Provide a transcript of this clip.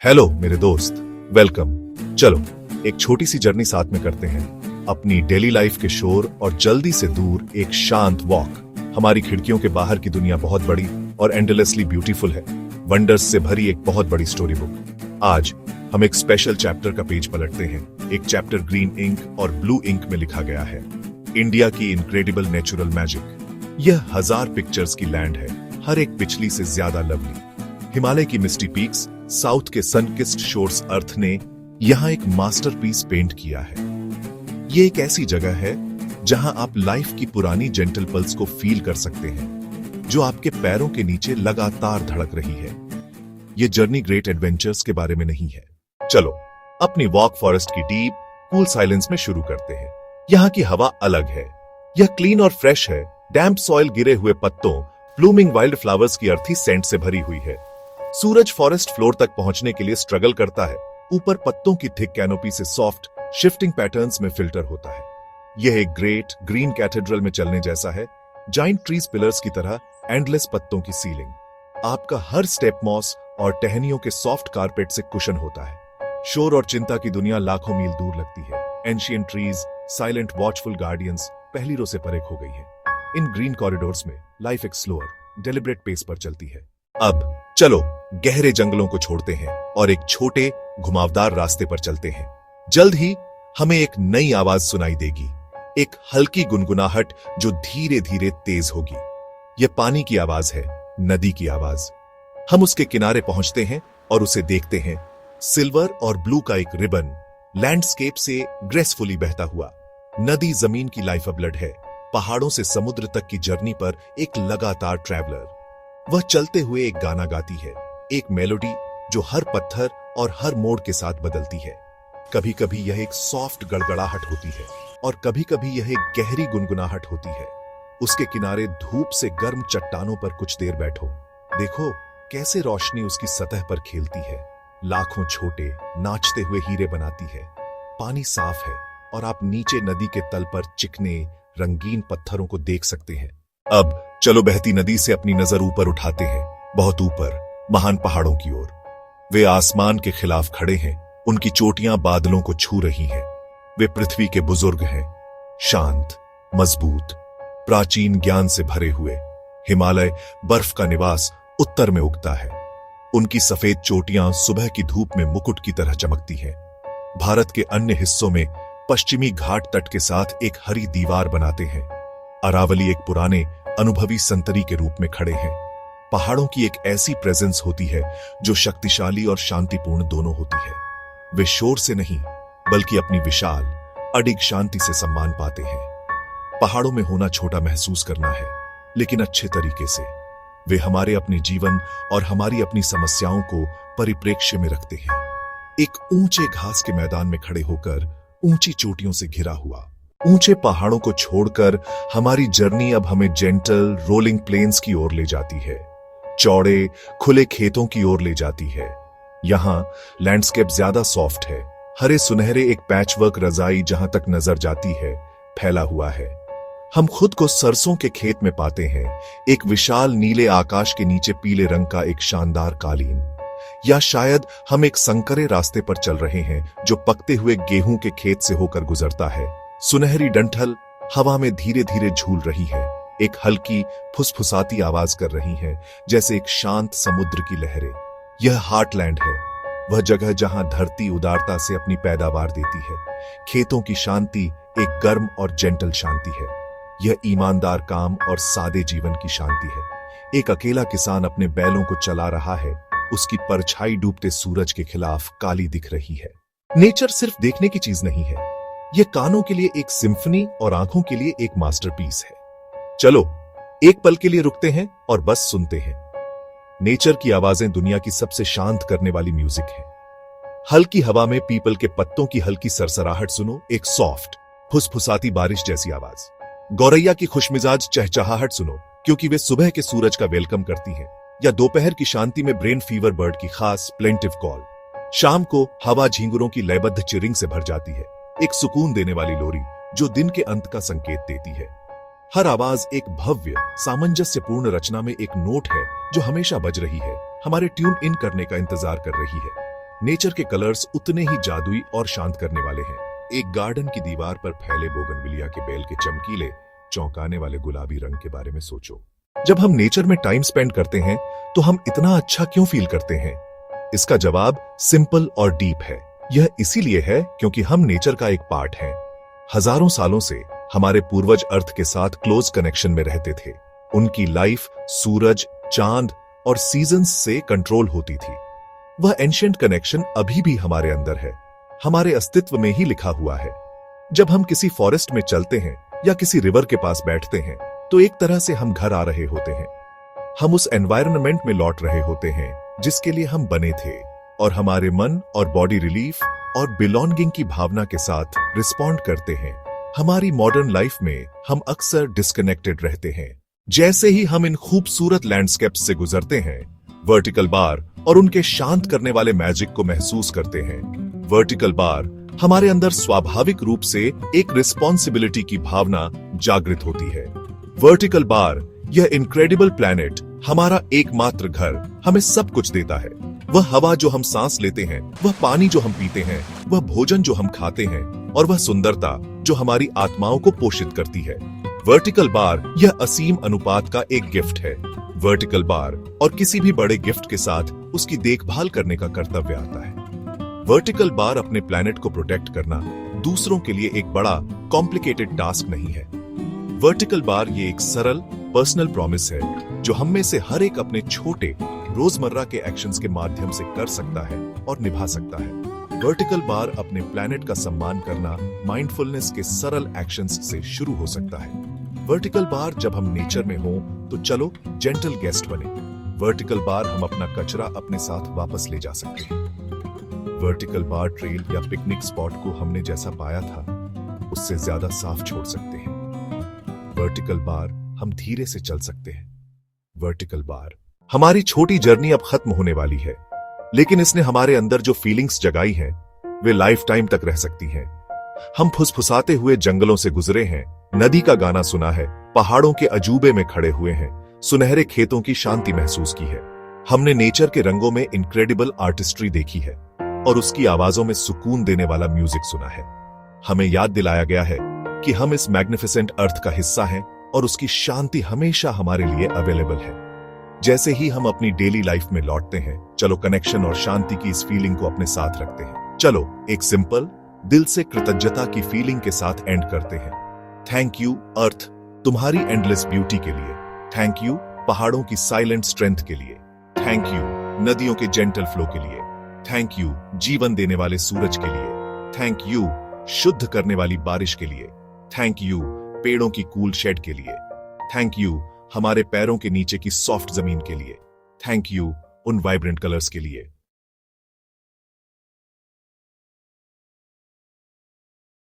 Hello मेरे दोस्त, welcome. चलो एक छोटी सी जर्नी साथ में करते हैं, अपनी डेली लाइफ के शोर और जल्दी से दूर एक शांत वॉक। हमारी खिड़कियों के बाहर की दुनिया बहुत बड़ी और एंडलेसली ब्यूटीफुल है, वंडर्स से भरी एक बहुत बड़ी स्टोरी बुक। आज हम एक स्पेशल चैप्टर का पेज पलटते हैं। एक चैप्टर ग्रीन इंक और ब्लू इंक में लिखा गया है, इंडिया की इनक्रेडिबल नेचुरल मैजिक। यह 1000 पिक्चर्स की लैंड है, हर एक पिछली से ज्यादा लवली। हिमालय की मिस्टी पीक्स, साउथ के सनकिस्ड शोर्स, अर्थ ने यहां एक मास्टरपीस पेंट किया है। ये एक ऐसी जगह है जहां आप लाइफ की पुरानी जेंटल पल्स को फील कर सकते हैं, जो आपके पैरों के नीचे लगातार धड़क रही है। ये जर्नी ग्रेट एडवेंचर्स के बारे में नहीं है। चलो अपनी वॉक फॉरेस्ट की डीप कूल साइलेंस में शुरू करते हैं। यहाँ की हवा अलग है, यह क्लीन और फ्रेश है। डैम्प सॉइल, गिरे हुए पत्तों, ब्लूमिंग वाइल्ड फ्लावर्स की अर्थी सेंट से भरी हुई है। सूरज फॉरेस्ट फ्लोर तक पहुंचने के लिए स्ट्रगल करता है। ऊपर पत्तों की थिक कैनोपी से सॉफ्ट शिफ्टिंग पैटर्न्स में फिल्टर होता है। यह एक ग्रेट ग्रीन कैथेड्रल में चलने जैसा है, जाइंट ट्रीज पिलर्स की तरह, एंडलेस पत्तों की सीलिंग। आपका हर स्टेप मॉस और टहनियों के सॉफ्ट कारपेट से कुशन होता है। शोर और चिंता की दुनिया लाखों मील दूर लगती है। Ancient trees, silent watchful guardians पहली रो से परे खो गई है। इन ग्रीन कॉरिडोर्स में लाइफ एक स्लोअर, डेलिब्रेट पेस पर चलती है। अब चलो गहरे जंगलों को छोड़ते हैं और एक छोटे घुमावदार रास्ते पर चलते हैं। जल्द ही हमें एक नई आवाज सुनाई देगी, एक हल्की गुनगुनाहट जो धीरे धीरे तेज होगी। यह पानी की आवाज है, नदी की आवाज। हम उसके किनारे पहुंचते हैं और उसे देखते हैं। सिल्वर और ब्लू का एक रिबन लैंडस्केप से ग्रेसफुली बहता हुआ। नदी जमीन की लाइफ ब्लड है, पहाड़ों से समुद्र तक की जर्नी पर एक लगातार ट्रैवलर। वह चलते हुए एक गाना गाती है, एक मेलोडी जो हर पत्थर और हर मोड़ के साथ बदलती है। कभी कभी यह एक सॉफ्ट गड़गड़ाहट होती है और कभी कभी यह एक गहरी गुनगुनाहट होती है। उसके किनारे धूप से गर्म चट्टानों पर कुछ देर बैठो, देखो कैसे रोशनी उसकी सतह पर खेलती है, लाखों छोटे नाचते हुए हीरे बनाती है। पानी साफ है और आप नीचे नदी के तल पर चिकने रंगीन पत्थरों को देख सकते हैं। अब चलो बहती नदी से अपनी नजर ऊपर उठाते हैं, बहुत ऊपर, महान पहाड़ों की ओर। वे आसमान के खिलाफ खड़े हैं, उनकी चोटियां बादलों को छू रही हैं। वे पृथ्वी के बुजुर्ग हैं, शांत, मजबूत, प्राचीन ज्ञान से भरे हुए। हिमालय बर्फ का निवास उत्तर में उगता है। उनकी सफेद चोटियां सुबह की धूप में मुकुट की तरह चमकती हैं। भारत के अन्य हिस्सों में पश्चिमी घाट तट के साथ एक हरी दीवार बनाते हैं। अरावली एक पुराने अनुभवी संतरी के रूप में खड़े हैं। पहाड़ों की एक ऐसी प्रेजेंस होती है जो शक्तिशाली और शांतिपूर्ण दोनों होती है। वे शोर से नहीं बल्कि अपनी विशाल अडिग शांति से सम्मान पाते हैं। पहाड़ों में होना छोटा महसूस करना है, लेकिन अच्छे तरीके से। वे हमारे अपने जीवन और हमारी अपनी समस्याओं को परिप्रेक्ष्य में रखते हैं। एक ऊंचे घास के मैदान में खड़े होकर, ऊंची चोटियों से घिरा हुआ, ऊंचे पहाड़ों को छोड़कर हमारी जर्नी अब हमें जेंटल रोलिंग प्लेन्स की ओर ले जाती है, चौड़े खुले खेतों की ओर ले जाती है। यहां लैंडस्केप ज्यादा सॉफ्ट है, हरे सुनहरे एक पैचवर्क रजाई जहां तक नजर जाती है फैला हुआ है। हम खुद को सरसों के खेत में पाते हैं, एक विशाल नीले आकाश के नीचे पीले रंग का एक शानदार कालीन। या शायद हम एक संकरे रास्ते पर चल रहे हैं जो पकते हुए गेहूं के खेत से होकर गुजरता है। सुनहरी डंठल हवा में धीरे धीरे झूल रही है, एक हल्की फुसफुसाती आवाज कर रही है, जैसे एक शांत समुद्र की लहरें। यह हार्टलैंड है, वह जगह जहां धरती उदारता से अपनी पैदावार देती है। खेतों की शांति एक गर्म और जेंटल शांति है। यह ईमानदार काम और सादे जीवन की शांति है। एक अकेला किसान अपने बैलों को चला रहा है, उसकी परछाई डूबते सूरज के खिलाफ काली दिख रही है। नेचर सिर्फ देखने की चीज नहीं है, यह कानों के लिए एक सिम्फनी और आंखों के लिए एक मास्टरपीस है। चलो एक पल के लिए रुकते हैं और बस सुनते हैं। नेचर की आवाजें दुनिया की सबसे शांत करने वाली म्यूजिक है। हल्की हवा में पीपल के पत्तों की हल्की सरसराहट सुनो, एक सॉफ्ट फुसफुसाती बारिश जैसी आवाज। गौरैया की खुशमिजाज चहचहाहट सुनो, क्योंकि वे सुबह के सूरज का वेलकम करती हैं। या दोपहर की शांति में ब्रेन फीवर बर्ड की खास प्लेंटिव कॉल। शाम को हवा झींगुरों की लयबद्ध चिरिंग से भर जाती है, एक सुकून देने वाली लोरी जो दिन के अंत का संकेत देती है। हर आवाज एक भव्य सामंजस्यपूर्ण रचना में एक नोट है जो हमेशा बज रही है, हमारे ट्यून इन करने का इंतजार कर रही है। नेचर के कलर्स उतने ही जादुई और शांत करने वाले हैं। एक गार्डन की दीवार पर फैले बोगनविलिया के बेल के चमकीले, चौंकाने वाले गुलाबी रंग के बारे में सोचो। जब हम नेचर में टाइम स्पेंड करते हैं तो हम इतना अच्छा क्यों फील करते हैं? इसका जवाब सिंपल और डीप है। यह इसीलिए है क्योंकि हम नेचर का एक पार्ट हैं। हजारों सालों से हमारे पूर्वज अर्थ के साथ क्लोज कनेक्शन में रहते थे। उनकी लाइफ सूरज, चांद और सीजन्स से कंट्रोल होती थी। वह एंशिएंट कनेक्शन अभी भी हमारे अंदर है, हमारे अस्तित्व में ही लिखा हुआ है। जब हम किसी फॉरेस्ट में चलते हैं या किसी रिवर के पास बैठते हैं तो एक तरह से हम घर आ रहे होते हैं। हम उस एनवायरनमेंट में लौट रहे होते हैं जिसके लिए हम बने थे, और हमारे मन और बॉडी रिलीफ और बिलोंगिंग की भावना के साथ रिस्पॉन्ड करते हैं। हमारी मॉडर्न लाइफ में हम अक्सर डिस्कनेक्टेड रहते हैं। जैसे ही हम इन खूबसूरत लैंडस्केप्स से गुजरते हैं, वर्टिकल बार और उनके शांत करने वाले मैजिक को महसूस करते हैं। वर्टिकल बार हमारे अंदर स्वाभाविक रूप से एक रिस्पॉन्सिबिलिटी की भावना जागृत होती है। वर्टिकल बार, यह इनक्रेडिबल प्लैनेट, हमारा एकमात्र घर, हमें सब कुछ देता है। वह हवा जो हम सांस लेते हैं, वह पानी जो हम पीते हैं, वह भोजन जो हम खाते हैं, और वह सुंदरता जो हमारी आत्माओं को पोषित करती है। वर्टिकल बार यह असीम अनुपात का एक गिफ्ट है। वर्टिकल बार और किसी भी बड़े गिफ्ट के साथ उसकी देखभाल करने का कर्तव्य आता है। वर्टिकल बार अपने प्लैनेट को प्रोटेक्ट करना दूसरों के लिए एक बड़ा कॉम्प्लिकेटेड टास्क नहीं है। वर्टिकल बार ये एक सरल पर्सनल प्रॉमिस है जो हम में से हर एक अपने छोटे रोजमर्रा के एक्शंस के माध्यम से कर सकता है और निभा सकता है। वर्टिकल बार अपने प्लैनेट का सम्मान करना माइंडफुलनेस के सरल एक्शंस से शुरू हो सकता है। वर्टिकल बार, जब हम नेचर में हों तो चलो जेंटल गेस्ट बने। वर्टिकल बार, हम अपना कचरा अपने साथ वापस ले जा सकते हैं। वर्टिकल बार ट्रेल या पिकनिक स्पॉट को हमने जैसा पाया था उससे ज्यादा साफ छोड़ सकते हैं। वर्टिकल बार, हम धीरे से चल सकते हैं। वर्टिकल बार, हमारी छोटी जर्नी अब खत्म होने वाली है, लेकिन इसने हमारे अंदर जो फीलिंग्स जगाई हैं वे लाइफ टाइम तक रह सकती हैं। हम फुसफुसाते हुए जंगलों से गुजरे हैं, नदी का गाना सुना है, पहाड़ों के अजूबे में खड़े हुए हैं, सुनहरे खेतों की शांति महसूस की है। हमने नेचर के रंगों में इनक्रेडिबल आर्टिस्ट्री देखी है और उसकी आवाजों में सुकून देने वाला म्यूजिक सुना है। हमें याद दिलाया गया है कि हम इस मैग्निफिसेंट अर्थ का हिस्सा हैं और उसकी शांति हमेशा हमारे लिए अवेलेबल है। जैसे ही हम अपनी डेली लाइफ में लौटते हैं, चलो कनेक्शन और शांति की इस फीलिंग को अपने साथ रखते हैं। चलो एक सिंपल, दिल से कृतज्ञता की फीलिंग के साथ एंड करते हैं। थैंक यू अर्थ, तुम्हारी एंडलेस ब्यूटी के लिए। थैंक यू पहाड़ों की साइलेंट स्ट्रेंथ के लिए। थैंक यू नदियों के जेंटल फ्लो के लिए। थैंक यू जीवन देने वाले सूरज के लिए। थैंक यू शुद्ध करने वाली बारिश के लिए। थैंक यू पेड़ों की कूल शेड के लिए। थैंक यू हमारे पैरों के नीचे की सॉफ्ट जमीन के लिए। थैंक यू उन वाइब्रेंट कलर्स के लिए।